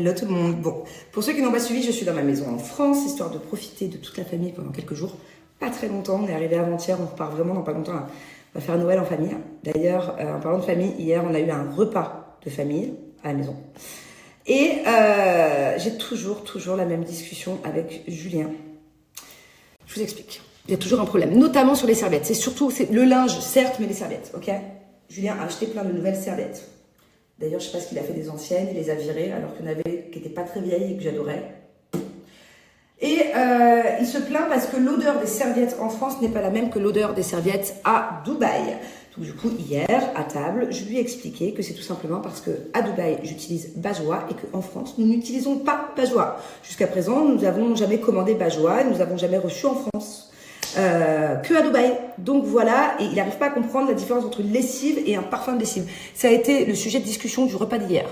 Hello tout le monde. Bon, pour ceux qui n'ont pas suivi, je suis dans ma maison en France, histoire de profiter de toute la famille pendant quelques jours. Pas très longtemps, on est arrivé avant-hier, on repart vraiment dans pas longtemps. On va faire Noël en famille. D'ailleurs, en parlant de famille, hier, on a eu un repas de famille à la maison. Et j'ai toujours la même discussion avec Julien. Je vous explique. Il y a toujours un problème, notamment sur les serviettes. C'est le linge, certes, mais les serviettes, ok? Julien a acheté plein de nouvelles serviettes. D'ailleurs, je sais pas ce qu'il a fait des anciennes, il les a virées, alors qu'il y en avait qui n'étaient pas très vieilles et que j'adorais. Et il se plaint parce que l'odeur des serviettes en France n'est pas la même que l'odeur des serviettes à Dubaï. Donc du coup, hier, à table, je lui ai expliqué que c'est tout simplement parce que à Dubaï, j'utilise Bajoa et qu'en France, nous n'utilisons pas Bajoa. Jusqu'à présent, nous n'avons jamais commandé Bajoa et nous n'avons jamais reçu en France. Que à Dubaï. Donc voilà, et il n'arrive pas à comprendre la différence entre une lessive et un parfum de lessive. Ça a été le sujet de discussion du repas d'hier.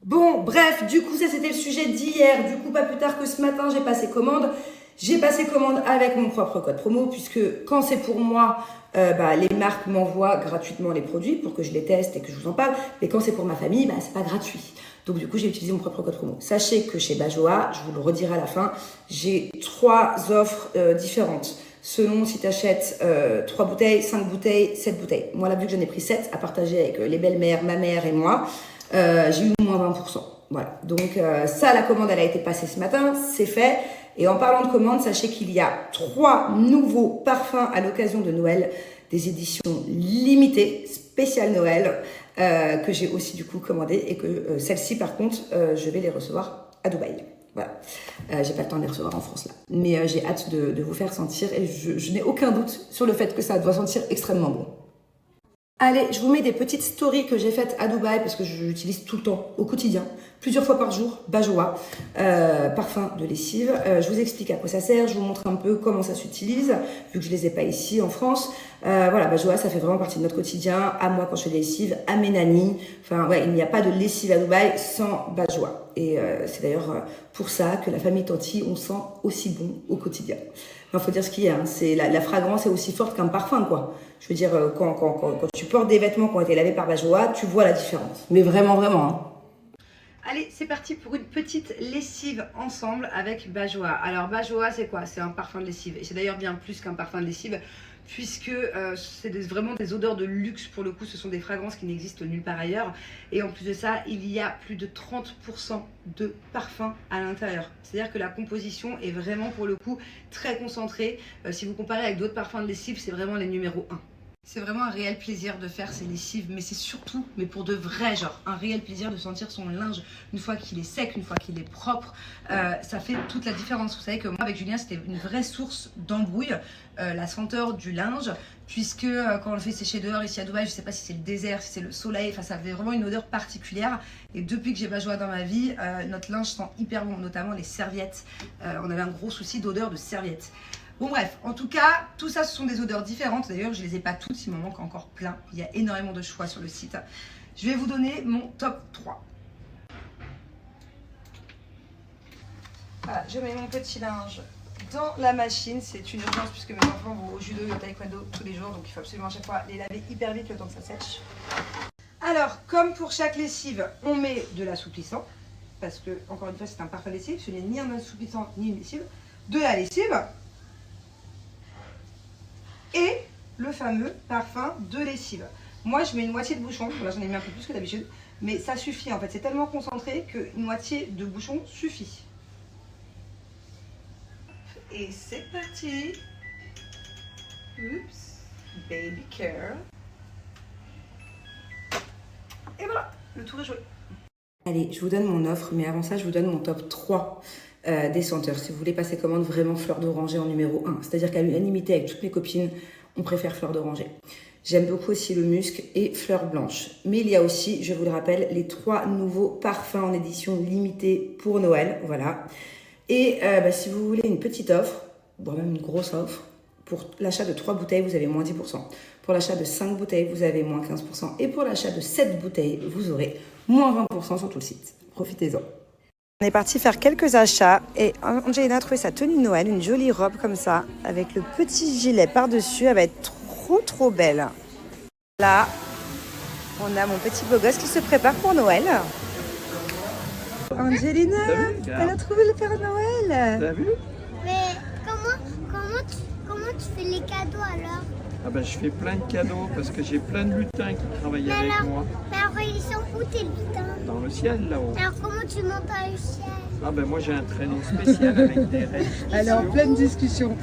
Bon, bref, du coup, ça c'était le sujet d'hier. Du coup, pas plus tard que ce matin, j'ai passé commande. J'ai passé commande avec mon propre code promo, puisque quand c'est pour moi, les marques m'envoient gratuitement les produits pour que je les teste et que je vous en parle. Mais quand c'est pour ma famille, c'est pas gratuit. Donc du coup, j'ai utilisé mon propre code promo. Sachez que chez Bajoa, je vous le redirai à la fin, j'ai 3 offres différentes. Selon si tu achètes 3 bouteilles, 5 bouteilles, 7 bouteilles. Moi, là, vu que j'en ai pris 7 à partager avec les belles-mères, ma mère et moi, j'ai eu moins 20%. Voilà. Donc ça, la commande, elle a été passée ce matin, c'est fait. Et en parlant de commande, sachez qu'il y a 3 nouveaux parfums à l'occasion de Noël, des éditions limitées, spéciales Noël, que j'ai aussi du coup commandé et que celles-ci, par contre, je vais les recevoir à Dubaï. Voilà, j'ai pas le temps de les recevoir en France là, mais j'ai hâte de vous faire sentir et je n'ai aucun doute sur le fait que ça doit sentir extrêmement bon. Allez, je vous mets des petites stories que j'ai faites à Dubaï parce que je l'utilise tout le temps, au quotidien, plusieurs fois par jour, Bajoa, parfum de lessive. Je vous explique à quoi ça sert, je vous montre un peu comment ça s'utilise, vu que je les ai pas ici en France. Voilà, Bajoa, ça fait vraiment partie de notre quotidien, à moi quand je fais des lessives, à mes nannies. Enfin, ouais, il n'y a pas de lessive à Dubaï sans Bajoa. Et c'est d'ailleurs pour ça que la famille Tanti, on sent aussi bon au quotidien. Il faut dire ce qu'il y a, hein. C'est la fragrance est aussi forte qu'un parfum, quoi. Je veux dire, quand tu portes des vêtements qui ont été lavés par Bajoa, tu vois la différence. Mais vraiment, vraiment. Hein. Allez, c'est parti pour une petite lessive ensemble avec Bajoa. Alors Bajoa, c'est quoi? C'est un parfum de lessive. Et c'est d'ailleurs bien plus qu'un parfum de lessive, puisque c'est vraiment des odeurs de luxe pour le coup. Ce sont des fragrances qui n'existent nulle part ailleurs. Et en plus de ça, il y a plus de 30% de parfum à l'intérieur. C'est-à-dire que la composition est vraiment pour le coup très concentrée. Si vous comparez avec d'autres parfums de lessive, c'est vraiment les numéros 1. C'est vraiment un réel plaisir de faire ces lessives, mais c'est surtout, mais pour de vrai, genre un réel plaisir de sentir son linge une fois qu'il est sec, une fois qu'il est propre. Ça fait toute la différence. Vous savez que moi, avec Julien, c'était une vraie source d'embrouille, la senteur du linge, puisque quand on le fait sécher dehors ici à Dubaï, je ne sais pas si c'est le désert, si c'est le soleil, enfin ça avait vraiment une odeur particulière. Et depuis que j'ai Bajoa dans ma vie, notre linge sent hyper bon, notamment les serviettes. On avait un gros souci d'odeur de serviettes. Bon bref, en tout cas, tout ça ce sont des odeurs différentes. D'ailleurs, je ne les ai pas toutes, il m'en manque encore plein. Il y a énormément de choix sur le site. Je vais vous donner mon top 3. Voilà, je mets mon petit linge dans la machine. C'est une urgence puisque mes enfants vont au judo et au taekwondo tous les jours. Donc il faut absolument à chaque fois les laver hyper vite le temps que ça sèche. Alors, comme pour chaque lessive, on met de l'assouplissant. Parce que, encore une fois, c'est un parfum lessive. Ce n'est ni un assouplissant ni une lessive. De la lessive. Et le fameux parfum de lessive. Moi, je mets une moitié de bouchon. Là, j'en ai mis un peu plus que d'habitude. Mais ça suffit, en fait. C'est tellement concentré qu'une moitié de bouchon suffit. Et c'est parti. Oups. Baby care. Et voilà, le tour est joué. Allez, je vous donne mon offre. Mais avant ça, je vous donne mon top 3. Des senteurs. Si vous voulez passer commande, vraiment fleur d'oranger en numéro 1. C'est-à-dire qu'à l'unanimité avec toutes mes copines, on préfère fleur d'oranger. J'aime beaucoup aussi le musc et fleur blanche. Mais il y a aussi, je vous le rappelle, les 3 nouveaux parfums en édition limitée pour Noël. Voilà. Et si vous voulez une petite offre, voire même une grosse offre, pour l'achat de 3 bouteilles, vous avez moins 10%. Pour l'achat de 5 bouteilles, vous avez moins 15%. Et pour l'achat de 7 bouteilles, vous aurez moins 20% sur tout le site. Profitez-en. On est parti faire quelques achats et Angelina a trouvé sa tenue de Noël, une jolie robe comme ça, avec le petit gilet par-dessus. Elle va être trop belle. Là, on a mon petit beau gosse qui se prépare pour Noël. Angelina, Regarde. elle a trouvé le Père Noël. T'as vu? Mais comment tu fais les cadeaux alors? Ah ben je fais plein de cadeaux parce que j'ai plein de lutins qui travaillent avec moi. Mais alors ils sont où tes lutins? Dans le ciel là-haut. Alors comment tu montes à le ciel? Ah ben moi j'ai un traîneau spécial avec des raies. Elle est en pleine discussion.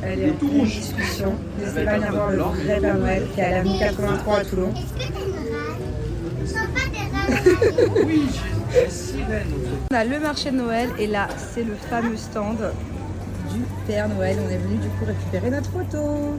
Elle est en tout pleine rouge. discussion. N'hésitez pas à venir voir le vrai Père Noël qui est à l'avenue 83 à Toulon. Est-ce que t'as une râle? Ce sont pas des râles. Oui, j'ai des sirènes au fait. On a le marché de Noël et là c'est le fameux stand du Père Noël. On est venu du coup récupérer notre photo.